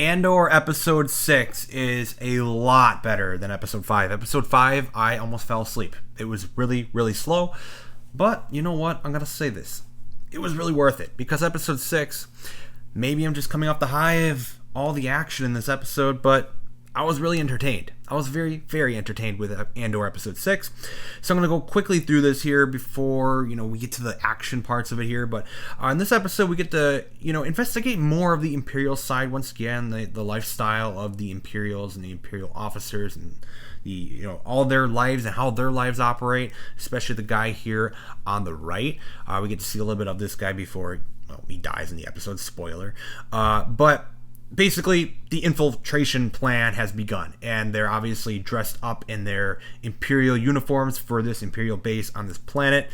Andor episode 6 is a lot better than episode 5. Episode 5, I almost fell asleep. It was really, really slow. But you know what? I'm going to say this. It was really worth it. Because episode 6, maybe I'm just coming off the high of all the action in this episode, but I was really entertained. I was very, very entertained with Andor episode 6. So I'm going to go quickly through this here before, we get to the action parts of it here. But in this episode, we get to, investigate more of the Imperial side once again, the lifestyle of the Imperials and the Imperial officers and the, all their lives and how their lives operate, especially the guy here on the right. We get to see a little bit of this guy before he dies in the episode, spoiler. But basically, the infiltration plan has begun, and they're obviously dressed up in their Imperial uniforms for this Imperial base on this planet.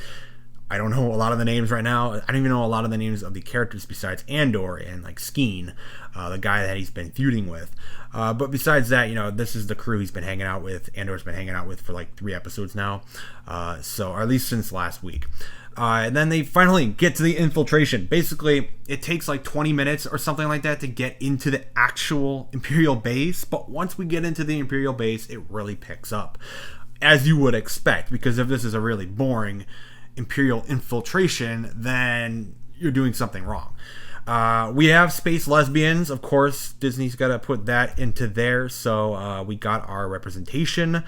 I don't know a lot of the names right now. I don't even know a lot of the names of the characters besides Andor and Skeen, the guy that he's been feuding with. But besides that, this is the crew he's been hanging out with. Andor's been hanging out with for 3 episodes now, or at least since last week. And then they finally get to the infiltration. Basically, it takes 20 minutes or something like that to get into the actual Imperial base. But once we get into the Imperial base, it really picks up, as you would expect. Because if this is a really boring Imperial infiltration, then you're doing something wrong. We have space lesbians, of course. Disney's got to put that into there. So we got our representation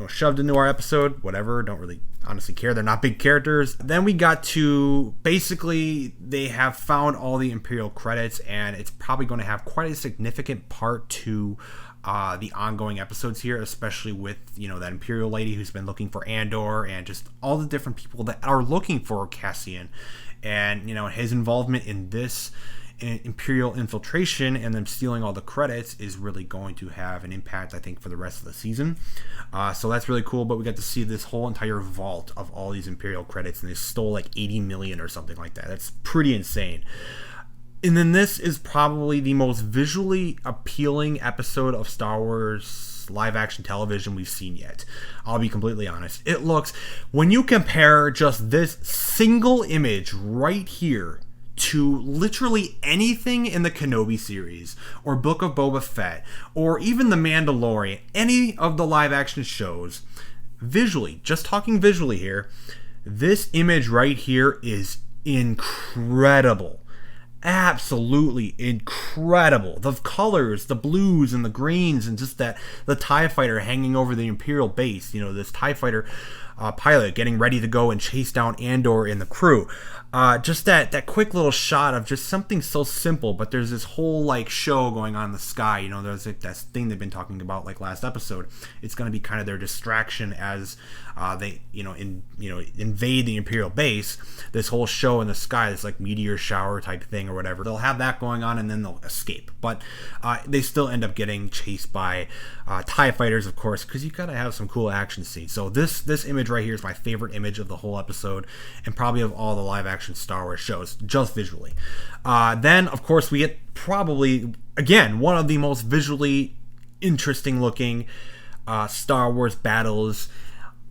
shoved into our episode. Whatever, don't really honestly care. They're not big characters. Then we got to, basically, they have found all the Imperial credits, and it's probably going to have quite a significant part to the ongoing episodes here, especially with, that Imperial lady who's been looking for Andor, and just all the different people that are looking for Cassian. And, his involvement in this Imperial infiltration and them stealing all the credits is really going to have an impact, I think, for the rest of the season. So that's really cool. But we got to see this whole entire vault of all these Imperial credits, and they stole 80 million or something like that. That's pretty insane. And then this is probably the most visually appealing episode of Star Wars live action television we've seen yet. I'll be completely honest. It looks, when you compare just this single image right here to literally anything in the Kenobi series, or Book of Boba Fett, or even The Mandalorian, any of the live action shows, visually, just talking visually here, this image right here is incredible. Absolutely incredible. The colors, the blues and the greens, and just that the TIE fighter hanging over the Imperial base, this TIE fighter pilot getting ready to go and chase down Andor and the crew. Just that quick little shot of just something so simple, but there's this whole show going on in the sky. There's that thing they've been talking about last episode. It's going to be kind of their distraction as they invade the Imperial base. This whole show in the sky, this meteor shower type thing or whatever. They'll have that going on, and then they'll escape. But they still end up getting chased by TIE fighters, of course, because you gotta have some cool action scenes. So this image right here is my favorite image of the whole episode, and probably of all the live action Star Wars shows, just visually. Then, of course, we get probably, again, one of the most visually interesting looking Star Wars battles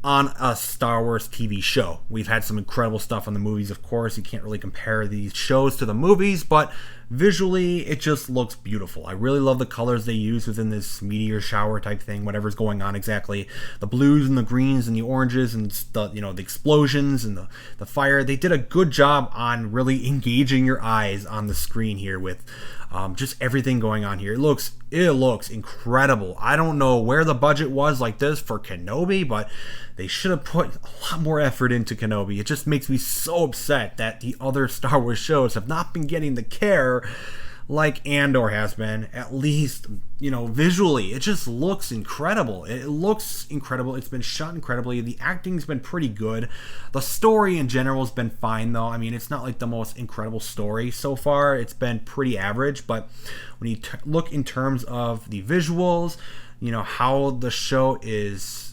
on a Star Wars TV show. We've had some incredible stuff on the movies, of course. You can't really compare these shows to the movies, but visually, it just looks beautiful. I really love the colors they use within this meteor shower type thing, whatever's going on exactly. The blues and the greens and the oranges and the explosions and the fire. They did a good job on really engaging your eyes on the screen here with just everything going on here. It looks incredible. I don't know where the budget was like this for Kenobi, but they should have put a lot more effort into Kenobi. It just makes me so upset that the other Star Wars shows have not been getting the care like Andor has been, at least, visually. It just looks incredible. It looks incredible. It's been shot incredibly. The acting's been pretty good. The story in general has been fine, though. I mean, it's not the most incredible story so far. It's been pretty average, but when you look in terms of the visuals, how the show is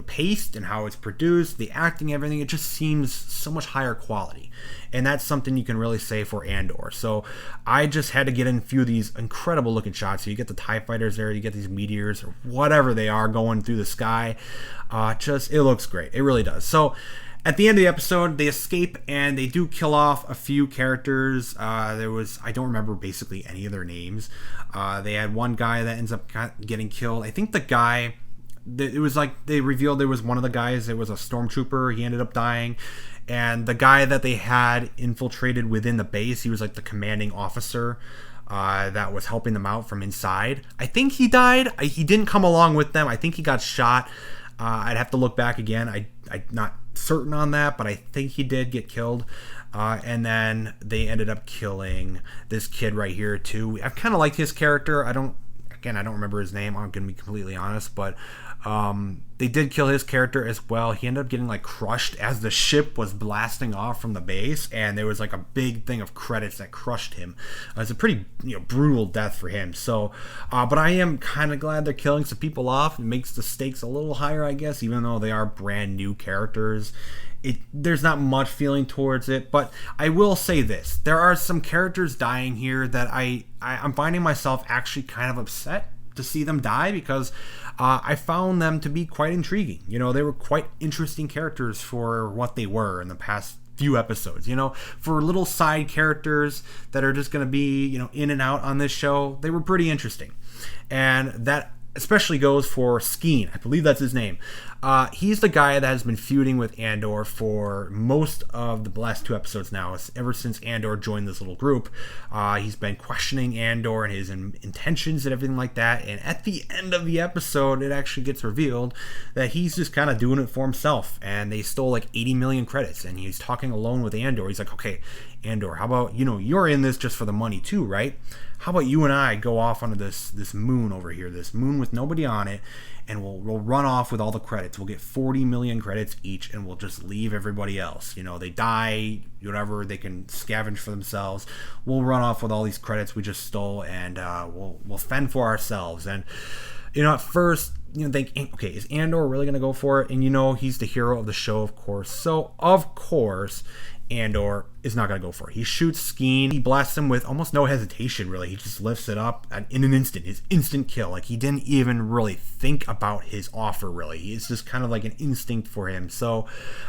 paced and how it's produced, the acting, everything, it just seems so much higher quality. And that's something you can really say for Andor. So I just had to get in a few of these incredible looking shots. So you get the TIE fighters there, you get these meteors or whatever they are going through the sky. It looks great. It really does. So At the end of the episode, they escape and they do kill off a few characters. I don't remember basically any of their names. They had one guy that ends up getting killed. I think the guy, it was like they revealed there was one of the guys, it was a stormtrooper. He ended up dying. And the guy that they had infiltrated within the base, he was like the commanding officer that was helping them out from inside. I think he died. He didn't come along with them. I think he got shot. I'd have to look back again. I'm not certain on that, but I think he did get killed. And then they ended up killing this kid right here too. I kind of liked his character. I don't remember his name. I'm gonna be completely honest, but they did kill his character as well. He ended up getting like crushed as the ship was blasting off from the base, and there was like a big thing of credits that crushed him. It's a pretty brutal death for him. So, but I am kind of glad they're killing some people off. It makes the stakes a little higher, I guess, even though they are brand new characters. There's not much feeling towards it, but I will say this: there are some characters dying here that I'm finding myself actually kind of upset to see them die, because I found them to be quite intriguing. They were quite interesting characters for what they were in the past few episodes. For little side characters that are just going to be in and out on this show, they were pretty interesting, and that especially goes for Skeen. I believe that's his name. He's the guy that has been feuding with Andor for most of the last 2 episodes now. Ever since Andor joined this little group, he's been questioning Andor and his intentions and everything like that. And at the end of the episode, it actually gets revealed that he's just kind of doing it for himself. And they stole like 80 million credits. And he's talking alone with Andor. He's like, okay, Andor, how about, you're in this just for the money too, right? How about you and I go off onto this moon over here, this moon with nobody on it, and we'll run off with all the credits. We'll get 40 million credits each, and we'll just leave everybody else. They die, whatever, they can scavenge for themselves. We'll run off with all these credits we just stole, and we'll fend for ourselves. And at first, think, okay, is Andor really going to go for it? And he's the hero of the show, of course. So, of course, Andor is not going to go for it. He shoots Skeen. He blasts him with almost no hesitation, really. He just lifts it up and in an instant. His instant kill. Like, he didn't even really think about his offer, really. It's just kind of like an instinct for him. So,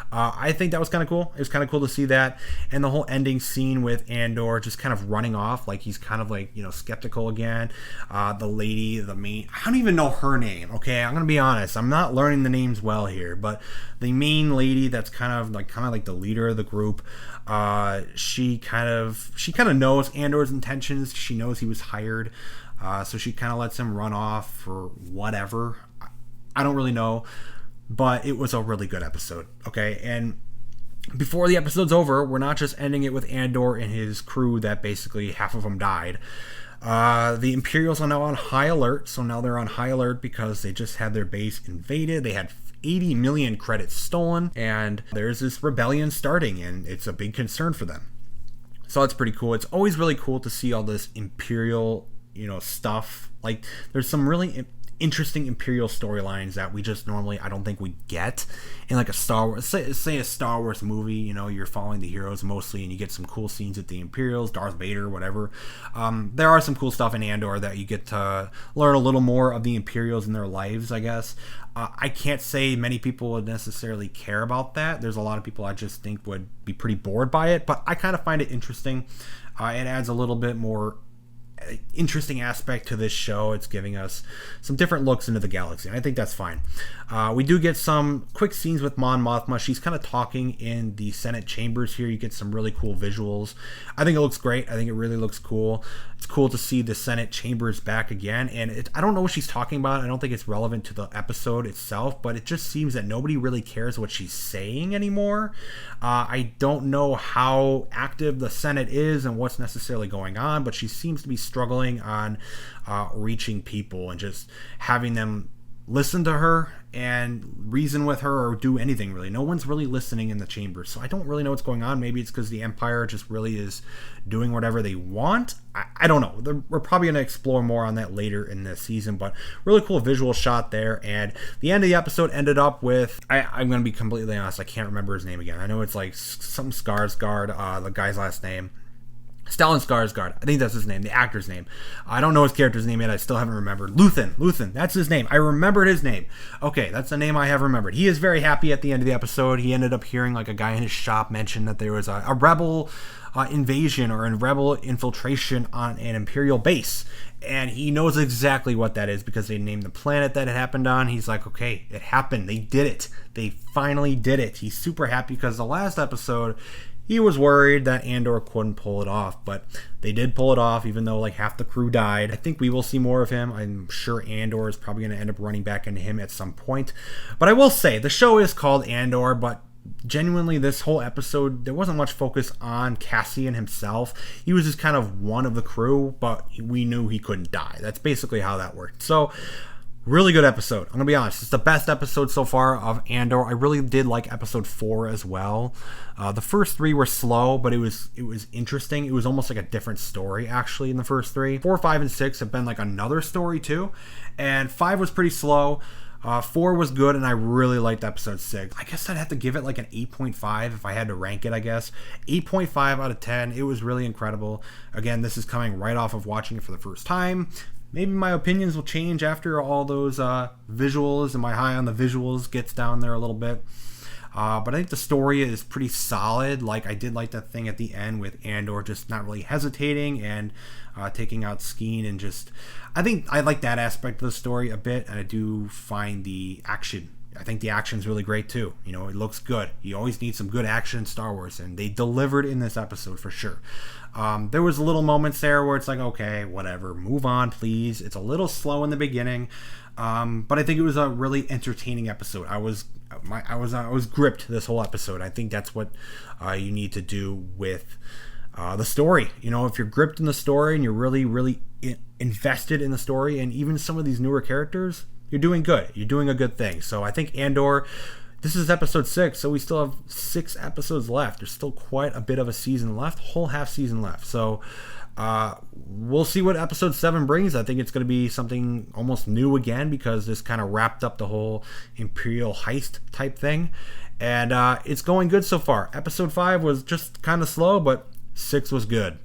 I think that was kind of cool. It was kind of cool to see that. And the whole ending scene with Andor just kind of running off. Like, he's kind of like, skeptical again. The lady, the main... I don't even know her name, okay? I'm going to be honest. I'm not learning the names well here. But the main lady that's kind of like the leader of the group... she kind of knows Andor's intentions. She knows he was hired, so she kind of lets him run off for whatever. I don't really know, but it was a really good episode. Okay, and before the episode's over, we're not just ending it with Andor and his crew that basically half of them died. The Imperials are now on high alert. So now they're on high alert because they just had their base invaded. They had 80 million credits stolen, and there's this rebellion starting, and it's a big concern for them. So that's pretty cool. It's always really cool to see all this Imperial, stuff. Like, there's some really interesting Imperial storylines that we just normally, I don't think we get in like a Star Wars, say a Star Wars movie. You're following the heroes mostly, and you get some cool scenes with the Imperials, Darth Vader, whatever. There are some cool stuff in Andor that you get to learn a little more of the Imperials and their lives, I guess. I can't say many people would necessarily care about that. There's a lot of people I just think would be pretty bored by it, but I kind of find it interesting. It adds a little bit more interesting aspect to this show. It's giving us some different looks into the galaxy, and I think that's fine. We do get some quick scenes with Mon Mothma. She's kind of talking in the Senate chambers here. You get some really cool visuals. I think it looks great. I think it really looks cool. It's cool to see the Senate chambers back again, and I don't know what she's talking about. I don't think it's relevant to the episode itself, but it just seems that nobody really cares what she's saying anymore. I don't know how active the Senate is and what's necessarily going on, but she seems to be struggling on reaching people and just having them listen to her and reason with her or do anything, really. No one's really listening in the chamber, so I don't really know what's going on. Maybe it's because the Empire just really is doing whatever they want. I don't know. We're probably going to explore more on that later in the season, but really cool visual shot there. And the end of the episode ended up with, I'm going to be completely honest, I can't remember his name again. I know it's like some Skarsgård, the guy's last name. Stellan Skarsgård. I think that's his name, the actor's name. I don't know his character's name yet. I still haven't remembered. Luthen. That's his name. I remembered his name. Okay, that's the name I have remembered. He is very happy at the end of the episode. He ended up hearing like a guy in his shop mention that there was a rebel invasion or a rebel infiltration on an Imperial base. And he knows exactly what that is because they named the planet that it happened on. He's like, okay, it happened. They did it. They finally did it. He's super happy because the last episode, he was worried that Andor couldn't pull it off, but they did pull it off, even though like half the crew died. I think we will see more of him. I'm sure Andor is probably going to end up running back into him at some point. But I will say, the show is called Andor, but genuinely this whole episode, there wasn't much focus on Cassian himself. He was just kind of one of the crew, but we knew he couldn't die. That's basically how that worked. So, really good episode. I'm going to be honest. It's the best episode so far of Andor. I really did like episode 4 as well. The first 3 were slow, but it was interesting. It was almost like a different story, actually, in the first 3. 4, 5, and 6 have been like another story, too. And 5 was pretty slow. 4 was good, and I really liked episode 6. I guess I'd have to give it like an 8.5 if I had to rank it, I guess. 8.5 out of 10. It was really incredible. Again, this is coming right off of watching it for the first time. Maybe my opinions will change after all those visuals and my high on the visuals gets down there a little bit. But I think the story is pretty solid. Like, I did like that thing at the end with Andor just not really hesitating and taking out Skeen and just... I think I like that aspect of the story a bit, and I do find the action. I think the action's really great too. You know, it looks good. You always need some good action in Star Wars, and they delivered in this episode for sure. There was little moments there where it's like, okay, whatever, move on, please. It's a little slow in the beginning, but I think it was a really entertaining episode. I was gripped this whole episode. I think that's what you need to do with the story. You know, if you're gripped in the story and you're really, really invested in the story, and even some of these newer characters, you're doing good. You're doing a good thing. So I think Andor, this is episode 6, so we still have 6 episodes left. There's still quite a bit of a season left, whole half season left. So we'll see what episode 7 brings. I think it's going to be something almost new again, because this kind of wrapped up the whole Imperial heist type thing. And it's going good so far. Episode 5 was just kind of slow, but 6 was good.